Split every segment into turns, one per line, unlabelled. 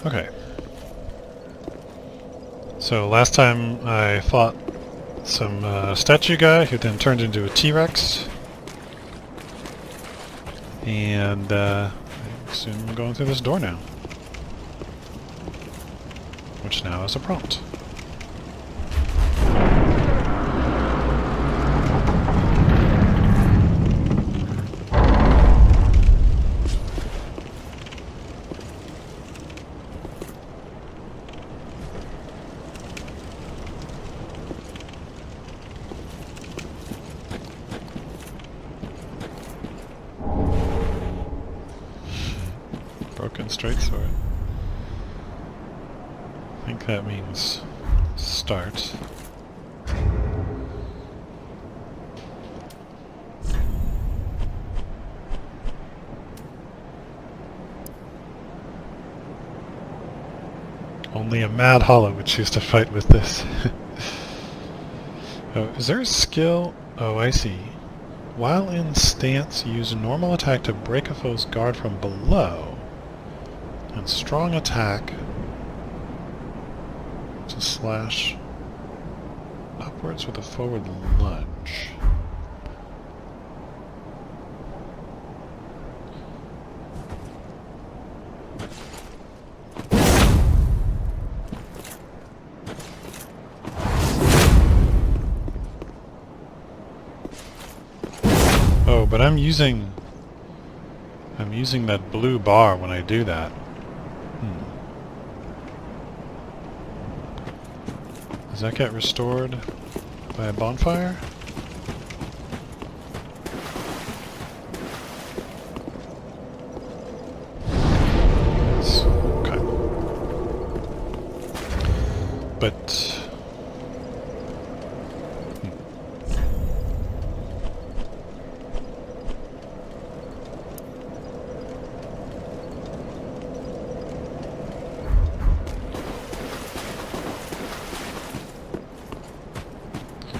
Okay. So last time I fought some statue guy who then turned into a T-Rex. And I assume I'm going through this door now. Which now is a prompt. Broken straight sword. I think that means start. Only a mad hollow would choose to fight with this. Oh, is there a skill? Oh, I see. While in stance, use normal attack to break a foe's guard from below, and strong attack to slash upwards with a forward lunge. Oh, but I'm using that blue bar when I do that. Does that get restored by a bonfire? Yes. Okay. But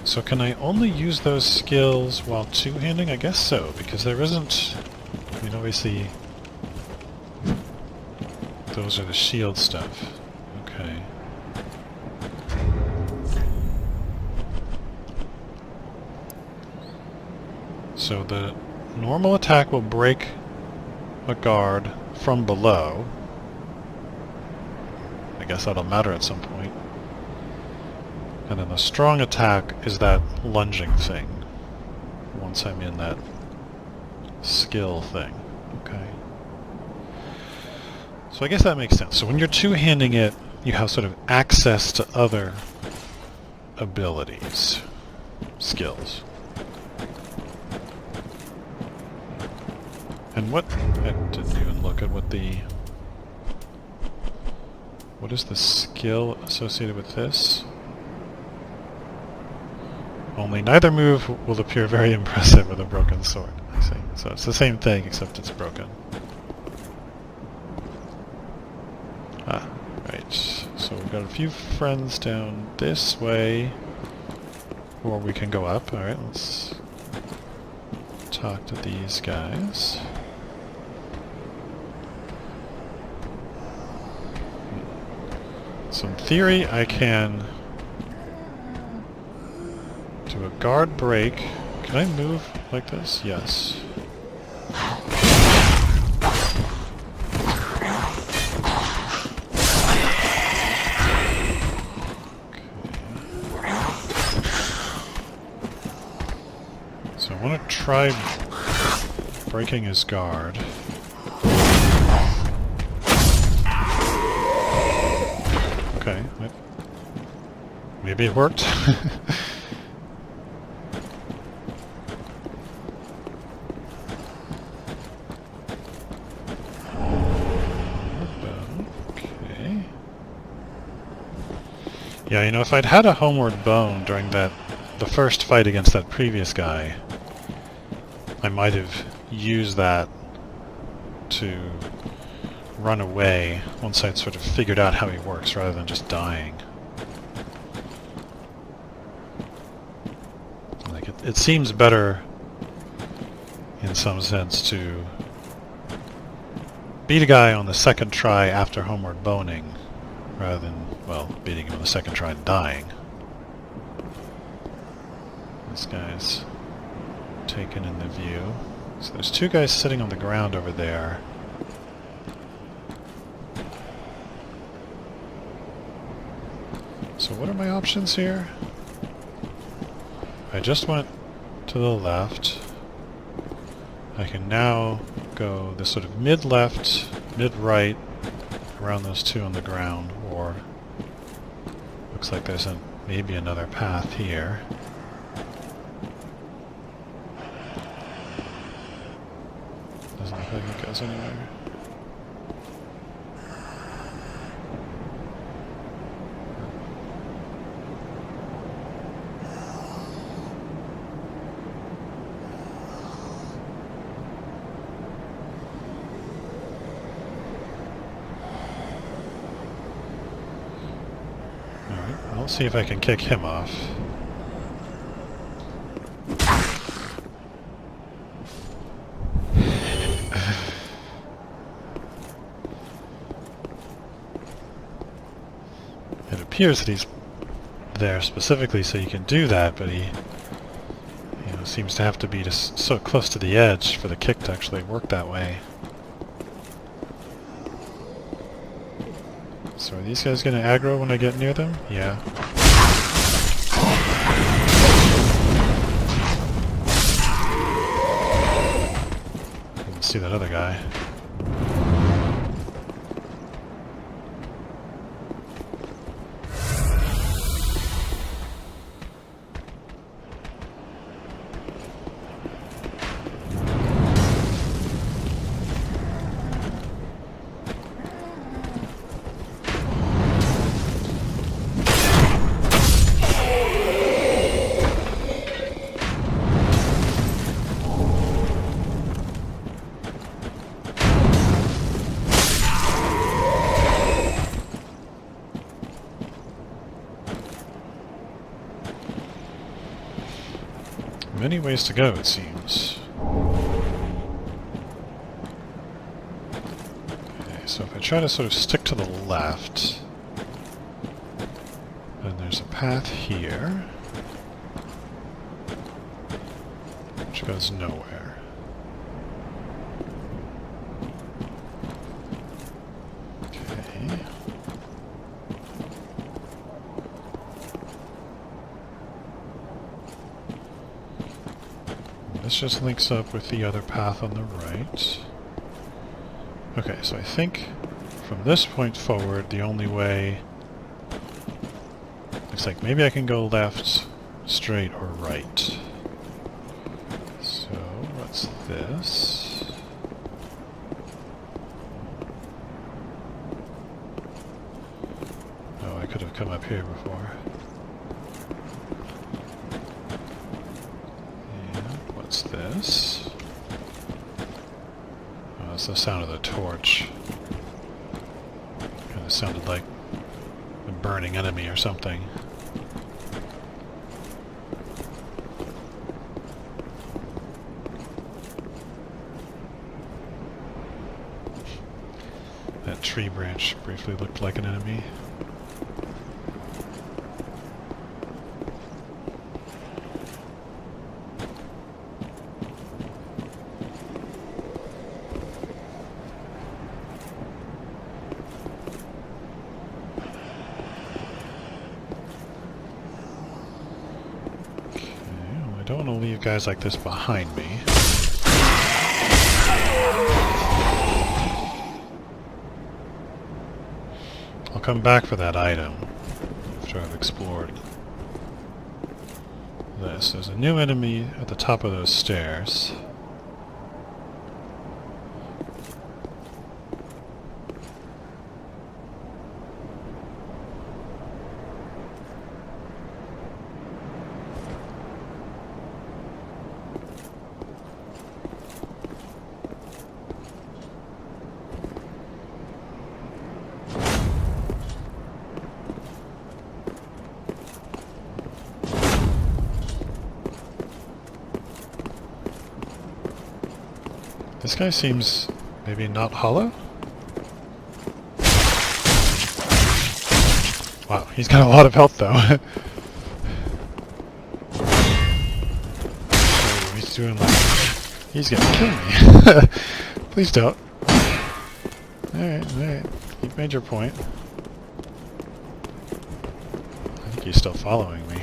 so can I only use those skills while two-handing? I guess so, because there isn't... I mean, obviously... Those are the shield stuff. Okay. So the normal attack will break a guard from below. I guess that'll matter at some point. And then the strong attack is that lunging thing, once I'm in that skill thing. Okay. So I guess that makes sense. So when you're two-handing it, you have sort of access to other abilities, skills. And what... I didn't even look at what the... What is the skill associated with this? Only neither move will appear very impressive with a broken sword. I see. So it's the same thing, except it's broken. Ah, right. So we've got a few friends down this way. Or we can go up. Alright, let's talk to these guys. So in theory, I can do a guard break. Can I move like this? Yes. So I want to try breaking his guard. Okay. Maybe it worked. Yeah, you know, if I'd had a homeward bone during the first fight against that previous guy, I might have used that to run away once I'd sort of figured out how he works, rather than just dying. Like, it seems better, in some sense, to beat a guy on the second try after homeward boning, rather than, well, beating him on the second try and dying. This guy's taken in the view. So there's two guys sitting on the ground over there. So what are my options here? I just went to the left. I can now go this sort of mid-left, mid-right, around those two on the ground, or looks like there's maybe another path here. Doesn't look like it goes anywhere. I'll see if I can kick him off. It appears that he's there specifically so you can do that, but he seems to have to be just so close to the edge for the kick to actually work that way. So are these guys going to aggro when I get near them? Yeah. Didn't see that other guy. Many ways to go, it seems. Okay, so if I try to sort of stick to the left, then there's a path here, which goes nowhere. Okay. This just links up with the other path on the right. Okay, so I think from this point forward, the only way... looks like maybe I can go left, straight, or right. So, what's this? Oh, I could have come up here before. What's this? Oh, that's the sound of the torch. Kind of sounded like a burning enemy or something. That tree branch briefly looked like an enemy. I don't want to leave guys like this behind me. I'll come back for that item after I've explored this. There's a new enemy at the top of those stairs. This guy seems maybe not hollow? Wow, he's got a lot of health though. Oh, he's doing like... He's gonna kill me. Please don't. Alright, alright. You've made your point. I think he's still following me.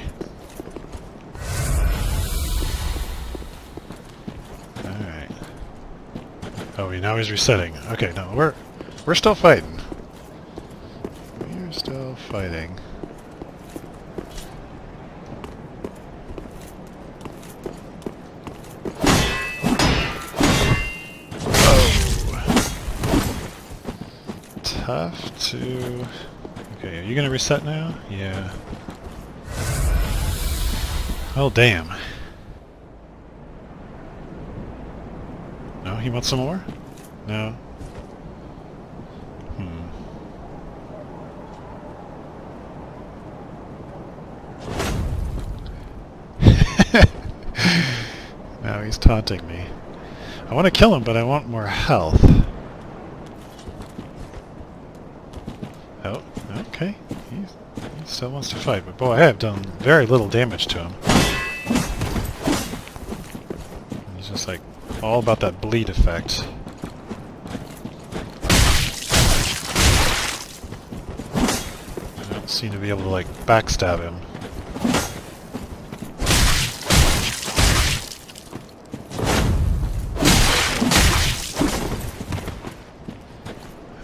Alright. Oh, now he's resetting. Okay, no, we're still fighting. We're still fighting. Tough to... Okay, are you gonna reset now? Yeah. Oh, damn. No, he wants some more? No. Now he's taunting me. I want to kill him, but I want more health. Oh, okay. He still wants to fight, but boy, I have done very little damage to him. He's just like all about that bleed effect. I don't seem to be able to like backstab him.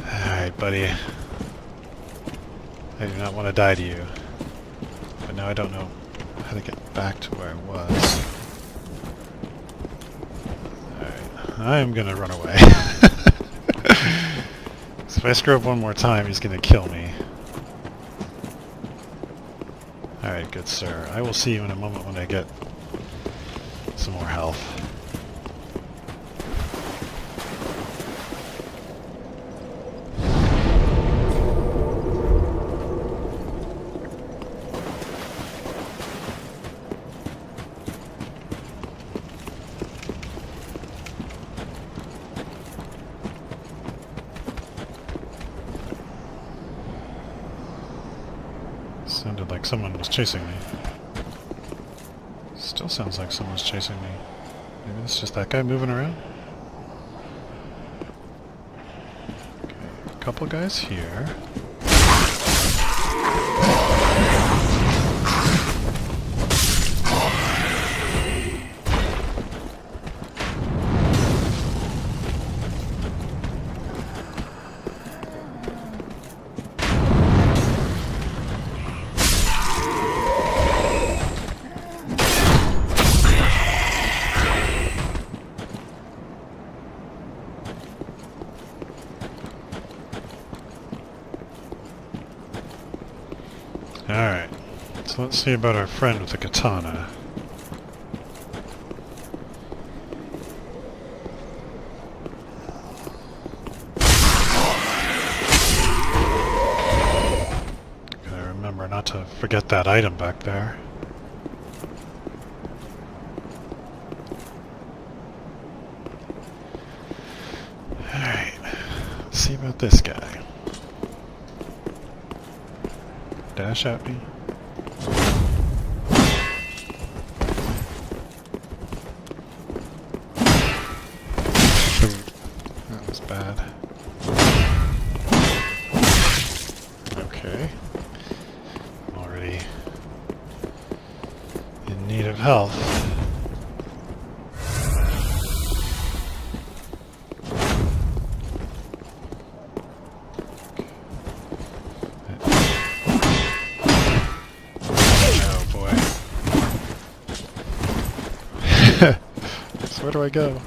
Alright, buddy. I do not want to die to you. But now I don't know how to get back to where I was. Alright, I am gonna run away. So if I screw up one more time, he's gonna kill me. Alright, good sir. I will see you in a moment when I get some more health. Sounded like someone was chasing me. Still sounds like someone's chasing me. Maybe it's just that guy moving around? Okay, a couple guys here. Alright, so let's see about our friend with the katana. Gotta remember not to forget that item back there. Alright, let's see about this guy. Dash at me. Ooh, that was bad. Okay. I'm already in need of health. So where do I go?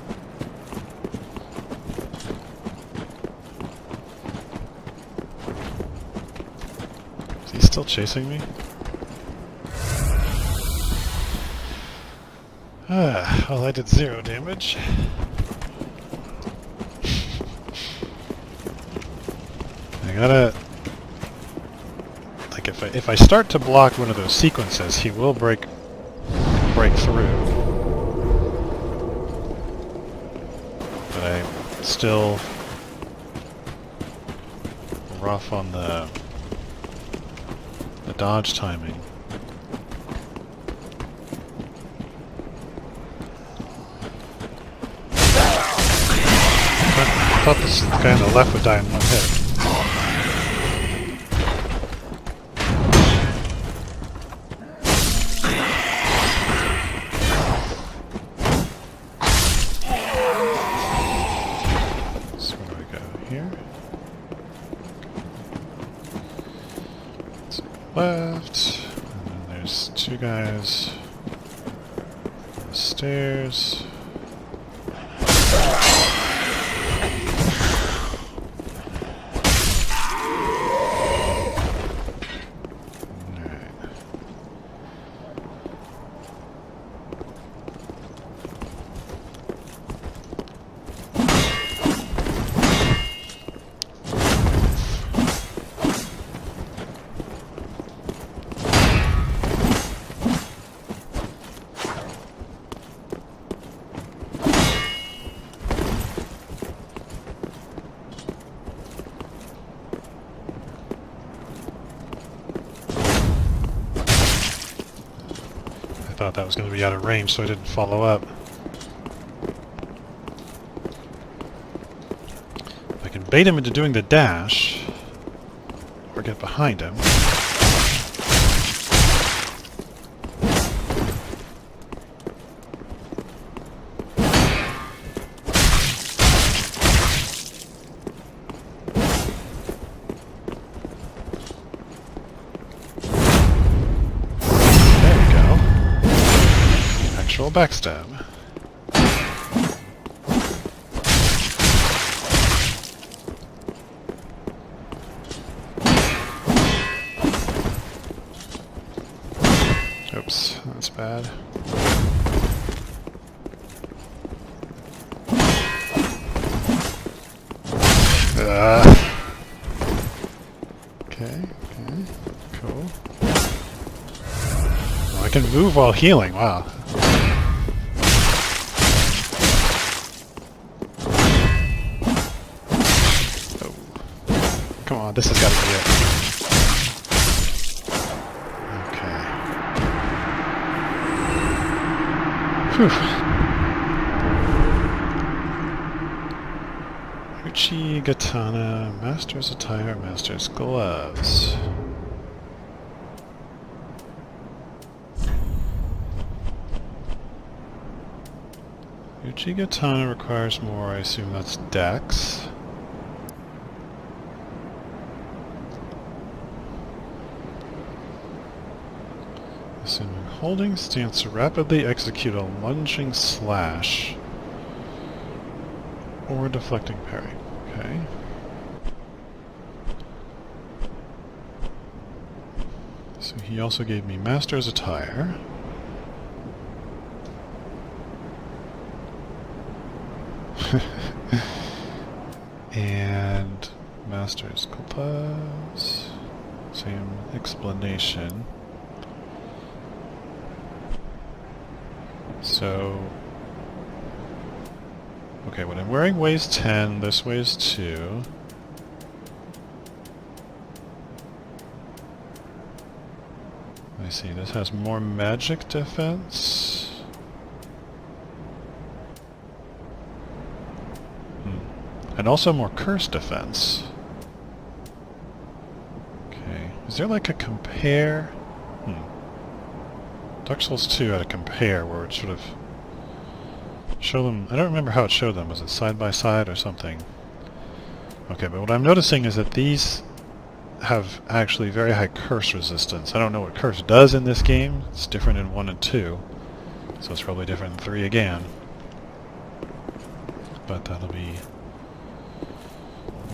Is he still chasing me? Well, I did 0 damage. I gotta... Like, if I start to block one of those sequences, he will break through. But I'm still rough on the dodge timing. I thought this guy on the left would die in one hit. So where do I go? Here? So left, and then there's two guys on the stairs. I thought that was going to be out of range, so I didn't follow up. If I can bait him into doing the dash, or get behind him. Backstab. Oops, that's bad. Okay, cool. Oh, I can move while healing, wow. Come on, this has got to be it. Okay. Phew. Uchi Katana, Master's Attire, Master's Gloves. Uchi Katana requires more, I assume that's Dex. Assuming holding stance to rapidly execute a lunging slash or deflecting parry. Okay. So he also gave me Master's Attire. And Master's Gloves. Same explanation. So, okay, what I'm wearing weighs 10, this weighs 2. I see, this has more magic defense. And also more curse defense. Okay, is there like a compare? Dark Souls 2 had a compare where it sort of show them. I don't remember how it showed them. Was it side by side or something? Okay, but what I'm noticing is that these have actually very high curse resistance. I don't know what curse does in this game. It's different in 1 and 2, so it's probably different in 3 again. But that'll be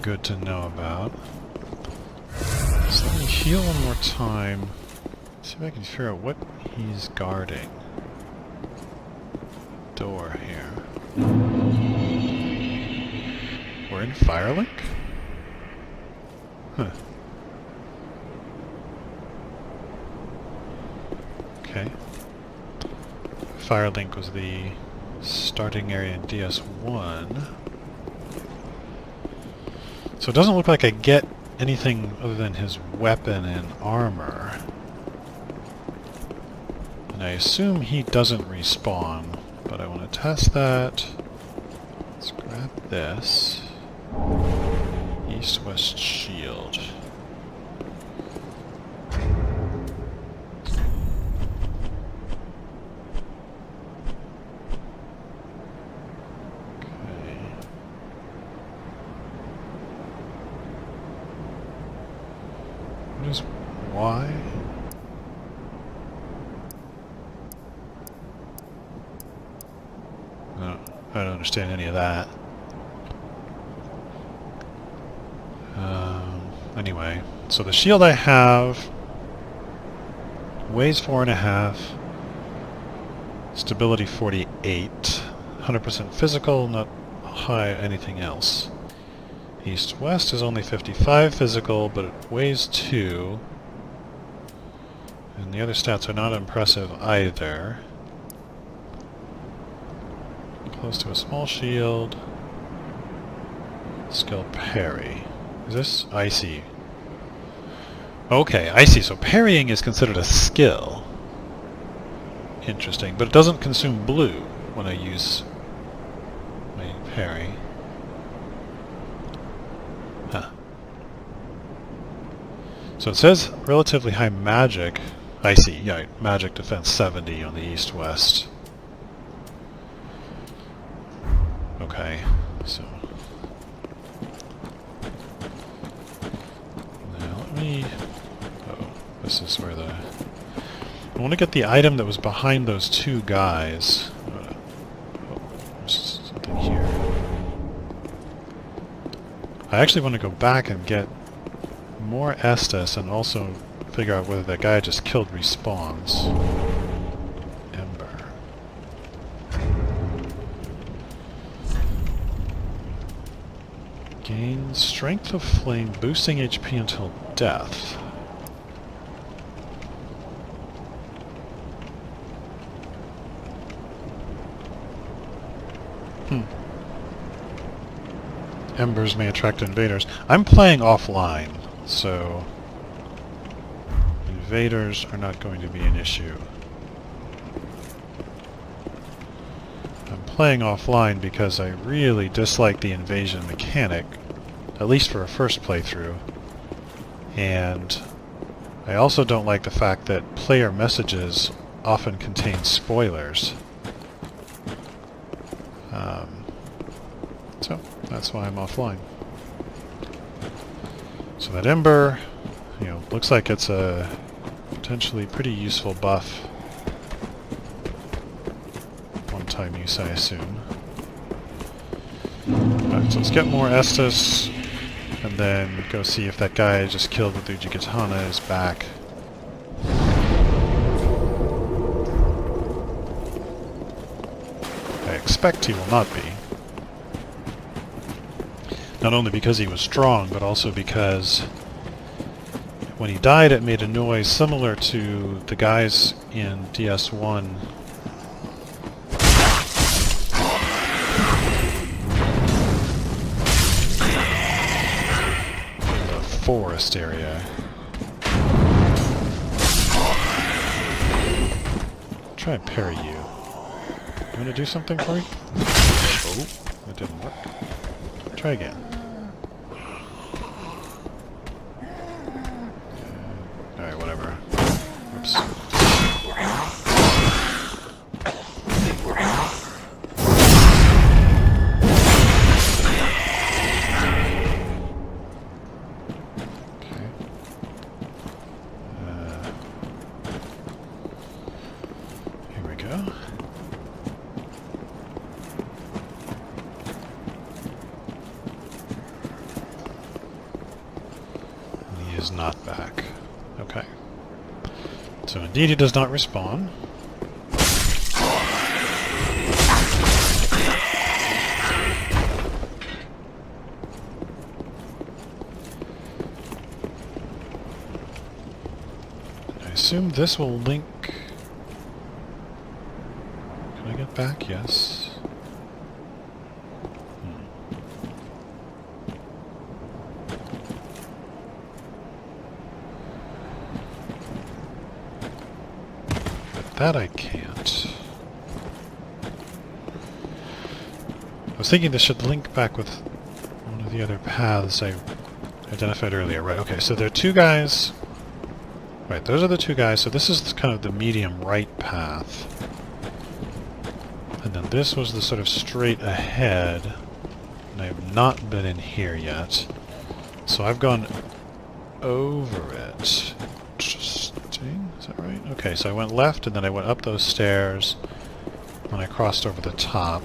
good to know about. So let me heal one more time. See if I can figure out what he's guarding. Door here. We're in Firelink? Huh. Okay. Firelink was the starting area in DS1. So it doesn't look like I get anything other than his weapon and armor. I assume he doesn't respawn, but I want to test that. Let's grab this. East-west shield. Why? No, I don't understand any of that. Anyway, so the shield I have weighs 4.5, stability 48, 100% physical, not high anything else. East-west is only 55 physical, but it weighs 2. And the other stats are not impressive either. Close to a small shield. Skill parry. Is this? I see. Okay, I see. So parrying is considered a skill. Interesting. But it doesn't consume blue when I use my parry. Huh. So it says relatively high magic. I see, yeah, magic defense 70 on the east-west. Okay, so... Now let me... Oh, this is where the... I want to get the item that was behind those two guys. Oh, there's something here. I actually want to go back and get more Estus and also figure out whether that guy I just killed respawns. Ember. Gain strength of flame, boosting HP until death. Embers may attract invaders. I'm playing offline, so invaders are not going to be an issue. I'm playing offline because I really dislike the invasion mechanic, at least for a first playthrough, and I also don't like the fact that player messages often contain spoilers. So that's why I'm offline. So that Ember, you know, looks like it's a potentially pretty useful buff. One-time use, I assume. Alright, so let's get more Estus, and then go see if that guy I just killed with Ujigatana is back. I expect he will not be. Not only because he was strong, but also because when he died it made a noise similar to the guys in DS1. In the forest area. I'll try and parry you. You want to do something for me? Oh, that didn't work. Try again. Alright, whatever. Oops. Okay. Here we go. He is not back. Okay. So indeed he does not respawn. I assume this will link... Can I get back? Yes. That I can't. I was thinking this should link back with one of the other paths I identified earlier. Right, okay, so there are two guys. Right, those are the two guys, so this is kind of the medium right path. And then this was the sort of straight ahead. And I have not been in here yet. So I've gone over it. Interesting, is that right? Okay, so I went left and then I went up those stairs. And I crossed over the top.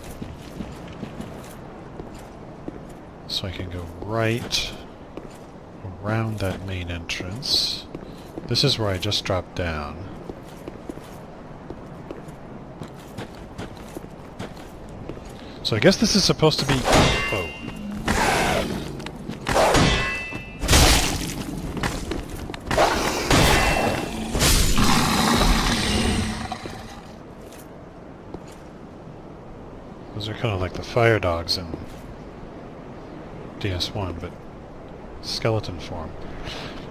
So I can go right around that main entrance. This is where I just dropped down. So I guess this is supposed to be... Whoa. Those are kind of like the fire dogs in DS1, but skeleton form.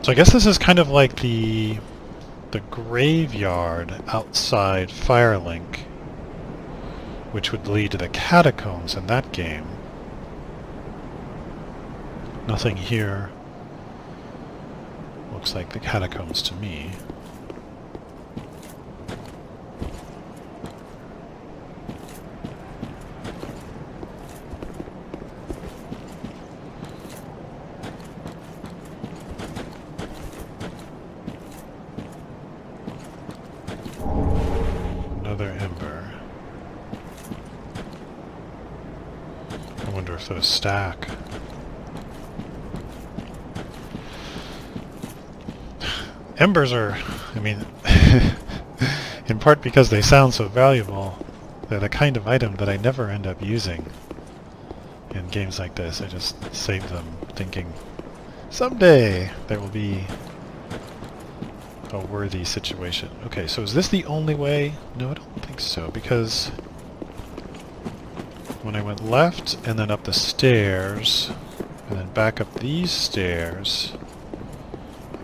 So I guess this is kind of like the graveyard outside Firelink, which would lead to the catacombs in that game. Nothing here looks like the catacombs to me. Another ember. I wonder if those stack. Embers are, I mean, in part because they sound so valuable, they're the kind of item that I never end up using in games like this. I just save them thinking, someday there will be a worthy situation. Okay, so is this the only way? No, I don't think so, because when I went left and then up the stairs and then back up these stairs,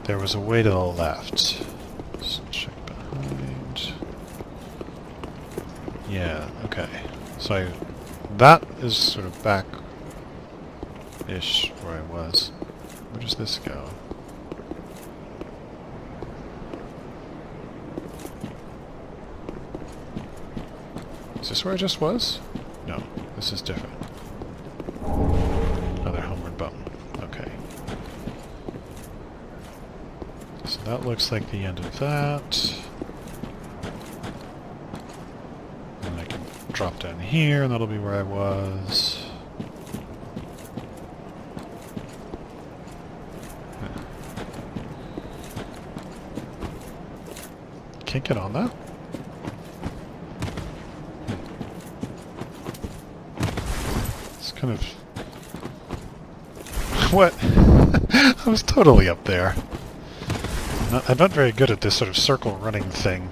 there was a way to the left. Let's check behind. Yeah, okay. So that is sort of back-ish where I was. Where does this go? Is this where I just was? No, this is different. Another homeward bone. Okay. So that looks like the end of that. And I can drop down here, and that'll be where I was. Can't get on that? It's kind of... What? I was totally up there. I'm not very good at this sort of circle running thing,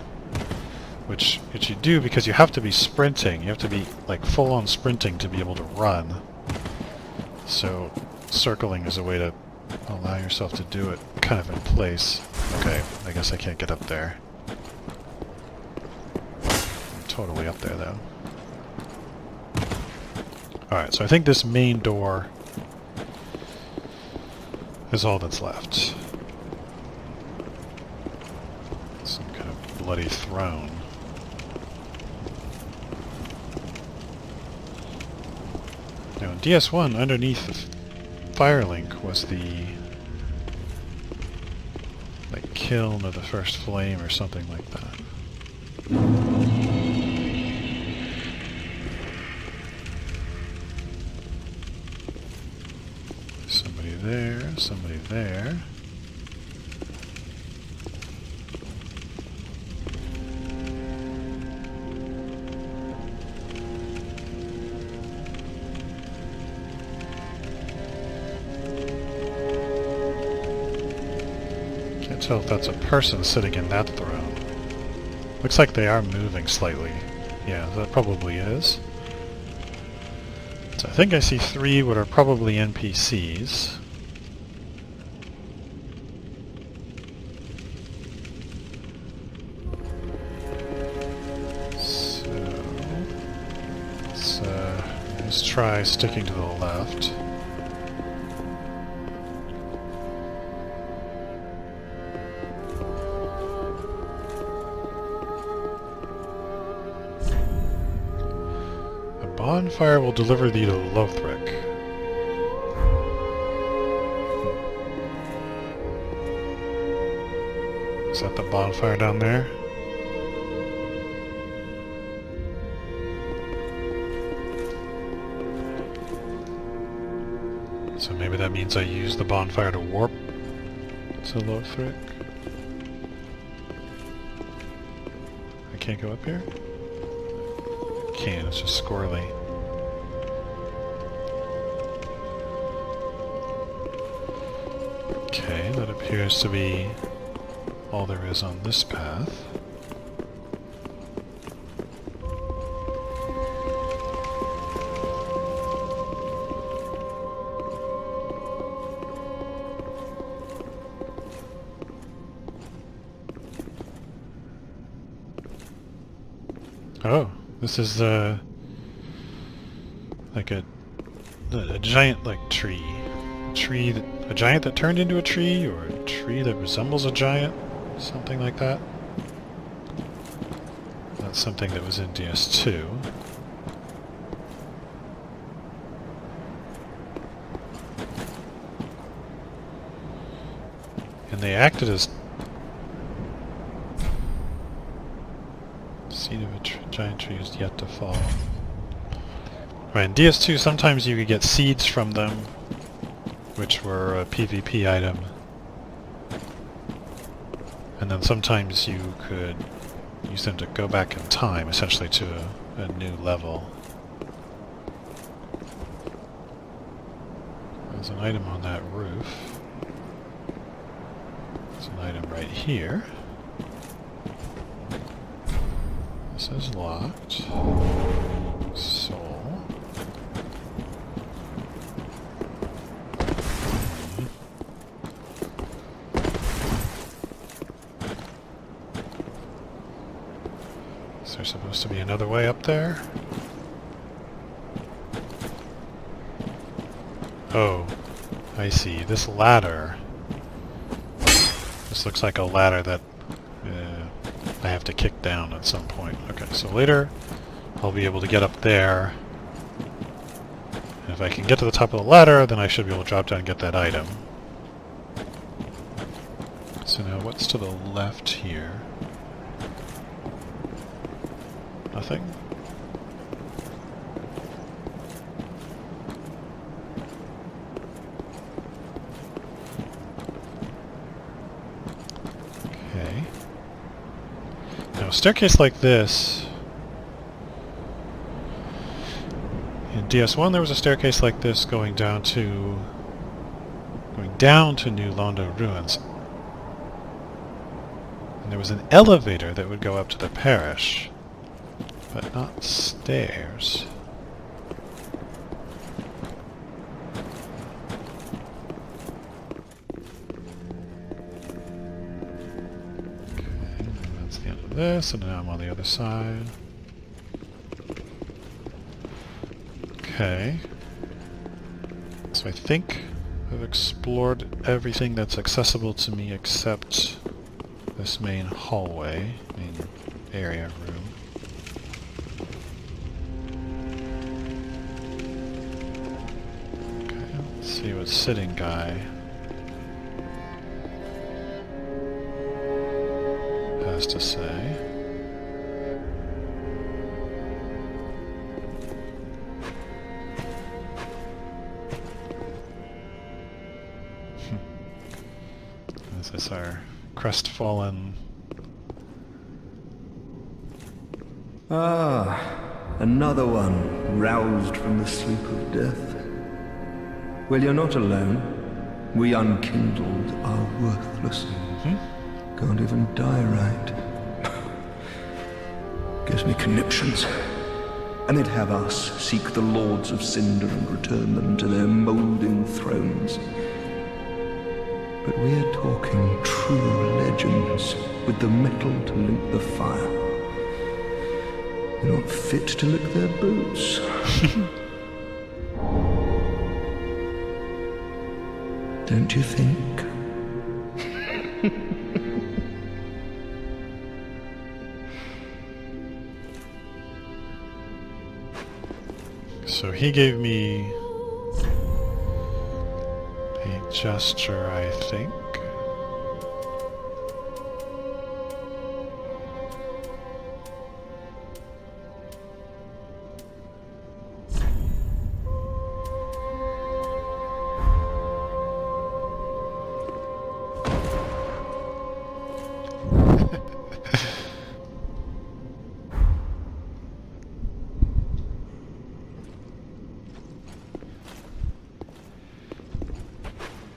which you do because you have to be sprinting. You have to be like full-on sprinting to be able to run. So circling is a way to allow yourself to do it kind of in place. Okay, I guess I can't get up there. I'm totally up there though. Alright, so I think this main door is all that's left. Some kind of bloody throne. Now in DS1, underneath the Firelink was the like kiln of the first flame or something like that. Somebody there, somebody there. Can't tell if that's a person sitting in that throne. Looks like they are moving slightly. Yeah, that probably is. So I think I see three what are probably NPCs. Let's try sticking to the left. A bonfire will deliver thee to Lothric. Is that the bonfire down there? So maybe that means I use the bonfire to warp to Lothric. I can't go up here? I can, it's just squirrely. Okay, that appears to be all there is on this path. Oh, this is like a giant like tree. A giant that turned into a tree, or a tree that resembles a giant, something like that. That's something that was in DS2. And they acted as seed of a giant tree is yet to fall. Right, in DS2 sometimes you could get seeds from them, which were a PvP item. And then sometimes you could use them to go back in time, essentially to a new level. There's an item on that roof. There's an item right here. This is locked. Soul. Is there supposed to be another way up there? Oh, I see. This ladder. This looks like a ladder that I have to kick down at some point. Okay, so later I'll be able to get up there. And if I can get to the top of the ladder, then I should be able to drop down and get that item. So now what's to the left here? Nothing? Okay. Now a staircase like this... In DS1 there was a staircase like this going down to New Londo Ruins. And there was an elevator that would go up to the parish. But not stairs. Okay, that's the end of this, and now I'm on the other side. Okay. So I think I've explored everything that's accessible to me except this main hallway, main area room. See what Sitting Guy has to say. This is our crestfallen...
Ah, another one roused from the sleep of death. Well, you're not alone. We unkindled are worthless. Can't even die right. Gives me conniptions. And they'd have us seek the lords of Cinder and return them to their moulding thrones. But we're talking true legends with the metal to link the fire. They're not fit to lick their boots. Don't you think?
So he gave me a gesture, I think.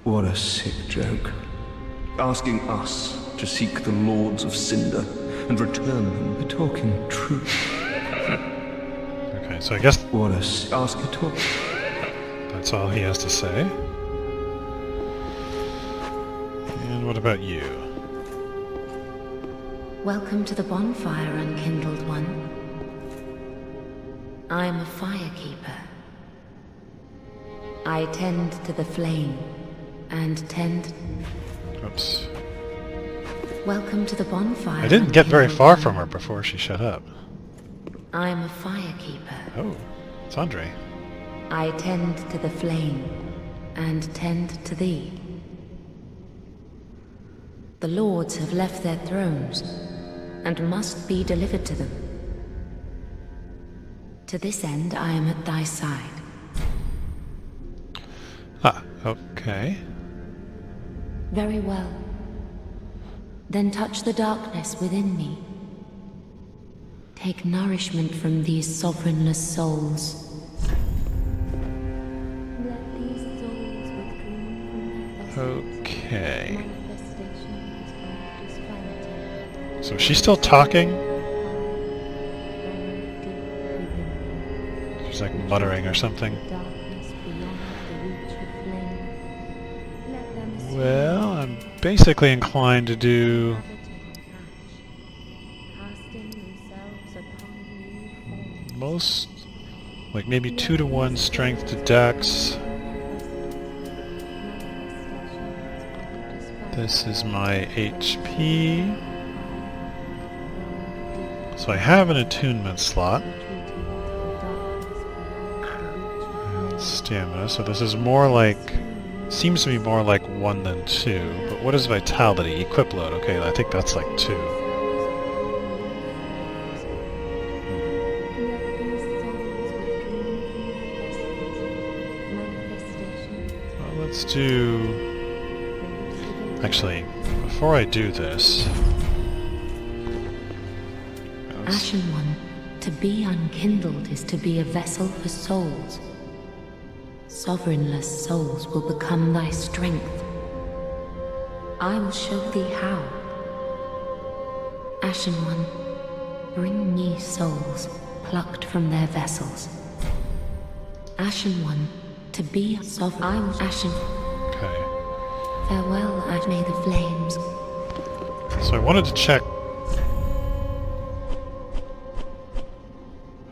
What a sick joke. Asking us to seek the Lords of Cinder and return them. We're talking truth.
Okay, so I guess
What a ask it all.
that's all he has to say. And what about you?
Welcome to the bonfire, unkindled one. I am a firekeeper. I tend to the flame, and tend...
Oops.
Welcome to the bonfire.
I didn't get very
unkindled
far
one.
from her before she shut up.
I am a firekeeper.
Oh, it's Andre.
I tend to the flame, and tend to thee. The lords have left their thrones, and must be delivered to them. To this end I am at thy side.
Ah, okay.
Very well. Then touch the darkness within me. Take nourishment from these sovereignless souls. Let these souls withdraw from their
Okay.
manifestations of disparity.
So she's still talking? She's like muttering or something.
Darkness beyond the reach of flame. Let them
Well, I'm basically inclined to do...
casting themselves upon new
most... like maybe 2-to-1 strength to dex. This is my HP. So I have an attunement slot. And stamina, so this is more like... seems to be more like 1 than 2. But what is vitality? Equip load. Okay, I think that's like 2. Well, let's do... Actually, before I do this... let's-
Ashen One, to be unkindled is to be a vessel for souls. Sovereignless souls will become thy strength. I will show thee how. Ashen One, bring me souls plucked from their vessels. Ashen One, to be a sovereign. I will Ashen.
Okay.
Farewell, I may the flames.
So I wanted to check...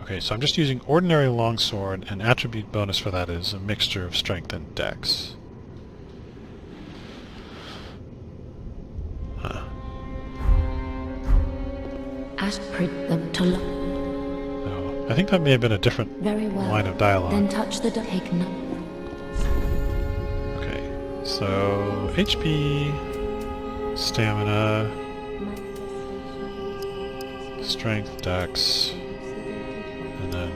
Okay, so I'm just using ordinary longsword, and attribute bonus for that is a mixture of strength and dex. Huh.
Ash prid them to look.
No, I think that may have been a different
Very well.
line of dialogue.
Then touch the take no.
Okay, so HP, stamina, strength, dex, and then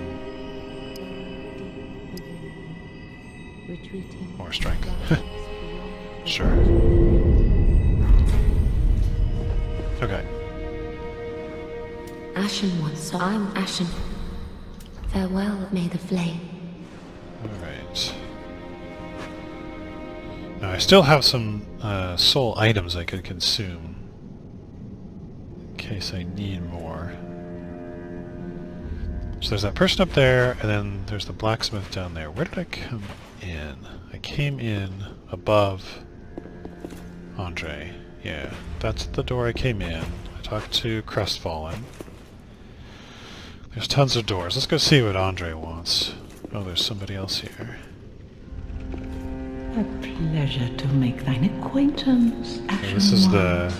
more strength. Sure. Okay.
Ashen One, so I'm Ashen. Farewell, may the flame.
Alright. Now I still have some soul items I could consume in case I need more. So there's that person up there, and then there's the blacksmith down there. Where did I come in? I came in above Andre. Yeah, that's the door I came in. I talked to Crestfallen. There's tons of doors. Let's go see what Andre wants. Oh, there's somebody else here.
A pleasure to make thine acquaintance, Ashen
This is
One.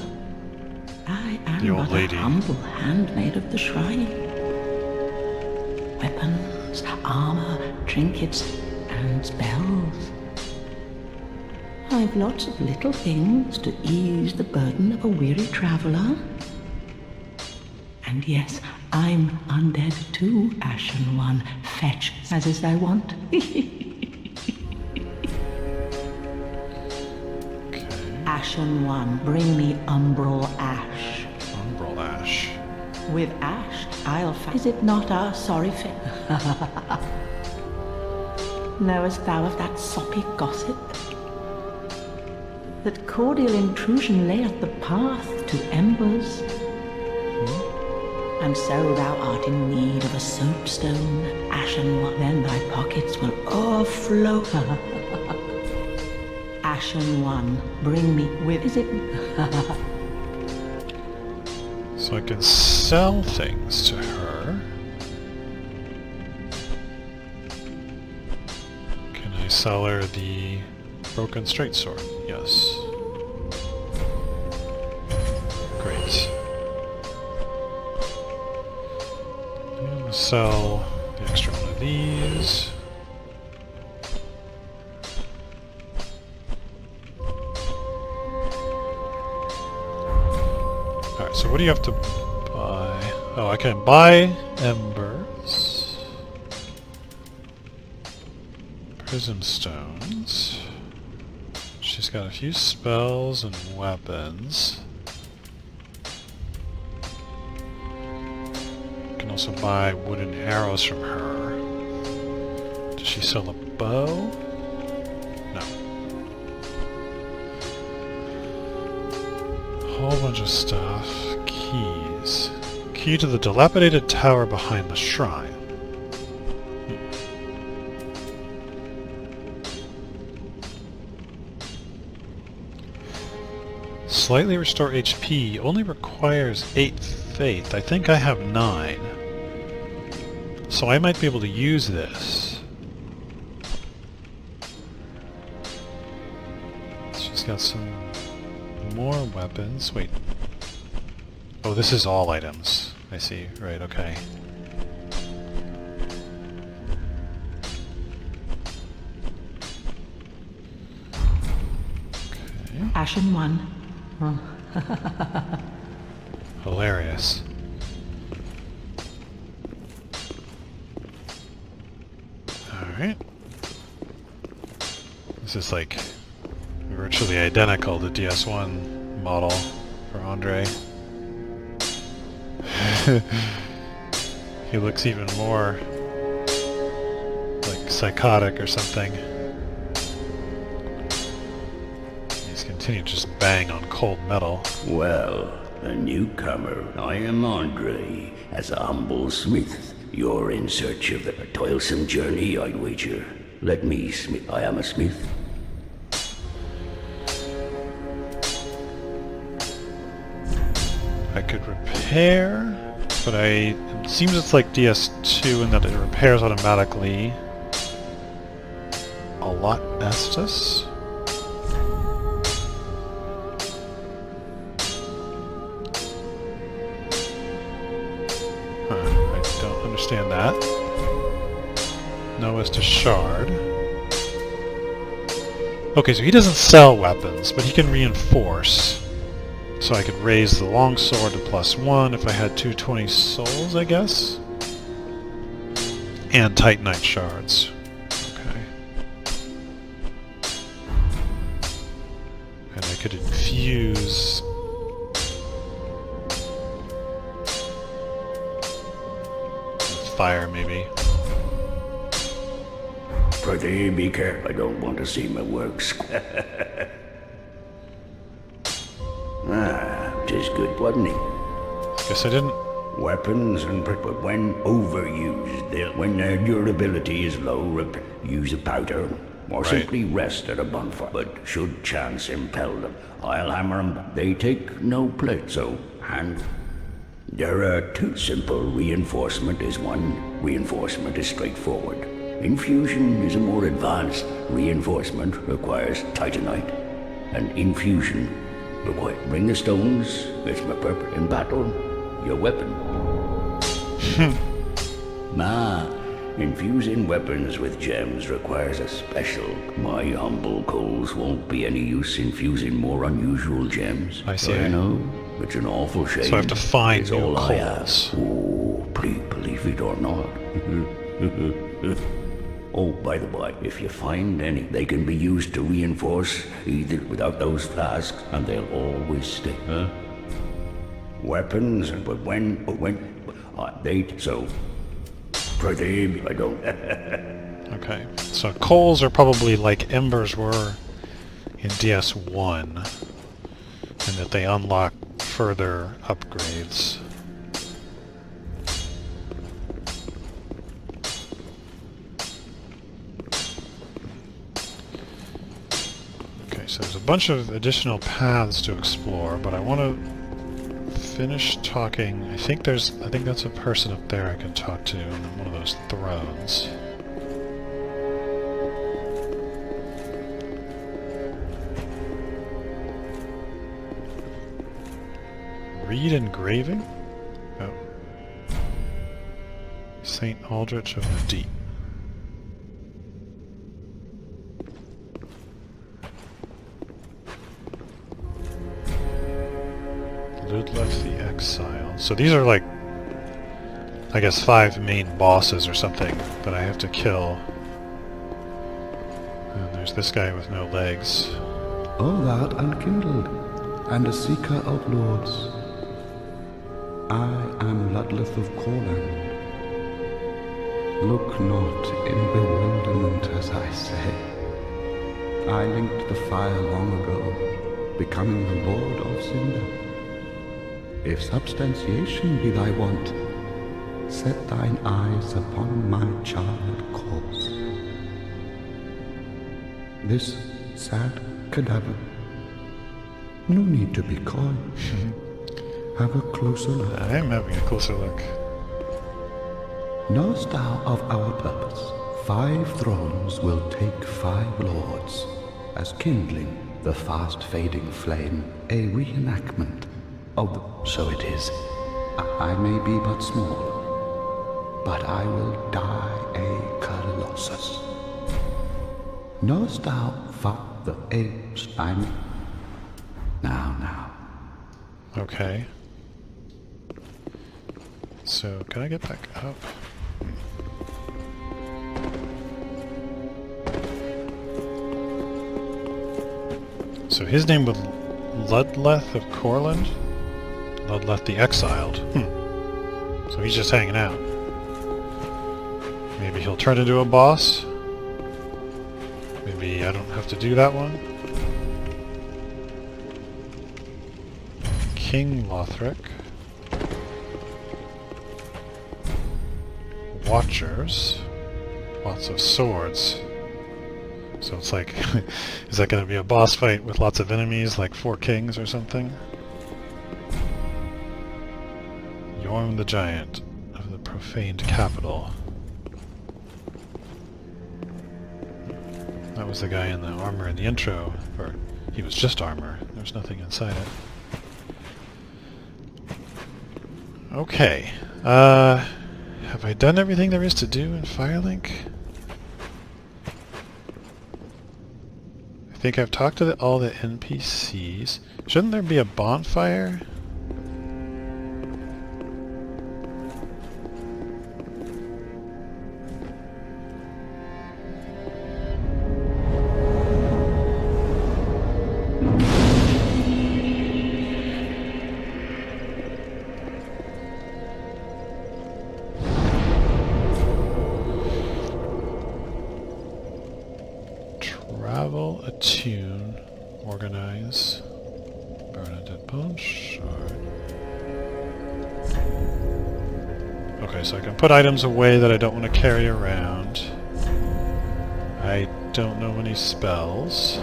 I am
the old
but
lady.
a humble handmaid of the shrine. Weapons, armor, trinkets, and spells. I've lots of little things to ease the burden of a weary traveler. And yes, I'm undead too, Ashen One. Fetch as is thy want. Ashen One, bring me umbral ash.
Umbral ash.
With ash, is it not our sorry fate? Knowest thou of that soppy gossip? That cordial intrusion layeth the path to embers. And so thou art in need of a soapstone, Ashen One, then thy pockets will overflow. Ashen One, bring me with, is it?
So I can sell things to her. Can I sell her the broken straight sword? Yes. Great. I'm gonna sell the extra one of these. Alright, so what do you have to buy? Oh, I can buy embers. Prism stones. She's got a few spells and weapons. I can also buy wooden arrows from her. Does she sell a bow? No. Whole bunch of stuff. Keys. Key to the dilapidated tower behind the shrine. Slightly restore HP. Only requires 8 faith. I think I have 9. So I might be able to use this. She's got some more weapons. Wait. Oh, this is all items. I see. Right, okay. Okay.
Ashen One.
Hilarious. Alright. This is like virtually identical to DS1 model for Andre. He looks even more like psychotic or something. He's continued to just bang on cold metal.
Well, a newcomer. I am Andre, as a humble smith. You're in search of a toilsome journey, I'd wager. Let me smith. I am a smith.
I could repair, but it seems it's like DS2 in that it repairs automatically. A lot Estus? I don't understand that. No Estus Shard. Okay, so he doesn't sell weapons, but he can reinforce. So I could raise the longsword to +1 if I had 220 souls, I guess? And Titanite shards. Okay. And I could infuse... fire, maybe.
Pretty be careful. I don't want to see my works. Tis good, wasn't it?
Guess I didn't...
Weapons but when overused, when their durability is low, use a powder, or simply rest at a bonfire. But should chance impel them, I'll hammer them. They take no place, so hand. There are two. Simple reinforcement is one. Reinforcement is straightforward. Infusion is a more advanced reinforcement, requires titanite, and infusion requires bring the stones, it's my purpose in battle, your weapon. Infusing weapons with gems requires a special. My humble coals won't be any use infusing more unusual gems.
I see.
I know, it's an awful shame.
So I have to find
It's
new
all I have.
coals.
Oh, please believe it or not. Oh, by the way, if you find any, they can be used to reinforce either without those flasks, and they'll always stay. Huh? Weapons, but when they so. Pretty, I don't.
Okay, so coals are probably like embers were in DS1, and that they unlock further upgrades. Okay, so there's a bunch of additional paths to explore, but I want to finish talking. I think that's a person up there I can talk to on one of those thrones. Read engraving? Oh. Saint Aldrich of the Deep. Ludleth the Exile. So these are like, I guess, 5 main bosses or something that I have to kill. And there's this guy with no legs.
O thou unkindled, and a seeker of lords, I am Ludleth of Corland. Look not in bewilderment as I say. I linked the fire long ago, becoming the Lord of Cinder. If substantiation be thy want, set thine eyes upon my charred corpse. This sad cadaver, no need to be coy. Have a closer look.
I am having a closer look.
Knowest thou of our purpose? 5 thrones will take 5 lords, as kindling the fast-fading flame, a reenactment of the... So it is. I may be but small, but I will die a colossus. Knowest thou, Father Apes, I'm... Now.
Okay. So, can I get back up? So his name was Ludleth of Corland? Ludleth the Exiled. So he's just hanging out. Maybe he'll turn into a boss? Maybe I don't have to do that one? King Lothric. Watchers. Lots of swords. So it's like, is that going to be a boss fight with lots of enemies, like 4 kings or something? Yorm the Giant of the profaned capital. That was the guy in the armor in the intro, or he was just armor. There's nothing inside it. Okay. Have I done everything there is to do in Firelink? I think I've talked to all the NPCs. Shouldn't there be a bonfire? Travel, attune, organize, burn a dead bone shard. Okay, so I can put items away that I don't want to carry around. I don't know any spells.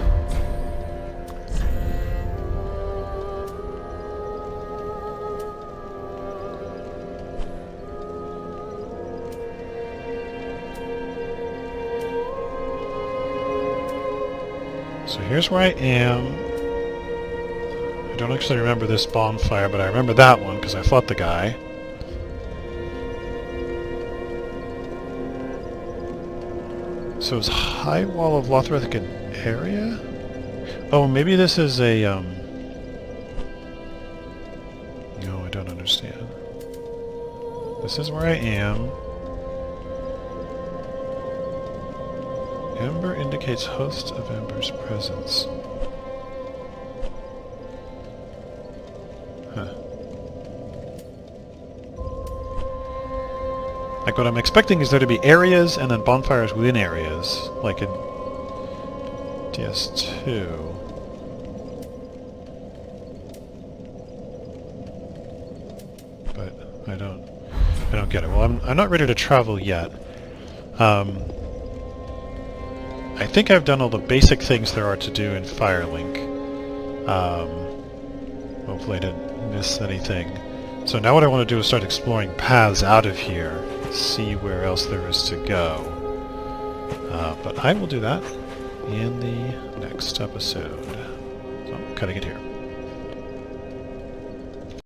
So here's where I am. I don't actually remember this bonfire, but I remember that one because I fought the guy. So is High Wall of Lothrith an area? Oh, maybe this is a, No, I don't understand. This is where I am. Ember indicates host of Ember's presence. Huh. Like what I'm expecting is there to be areas and then bonfires within areas, like in DS2. But I don't get it. Well, I'm not ready to travel yet. I think I've done all the basic things there are to do in Firelink. Hopefully I didn't miss anything. So now what I want to do is start exploring paths out of here, see where else there is to go. But I will do that in the next episode. So, cutting it here.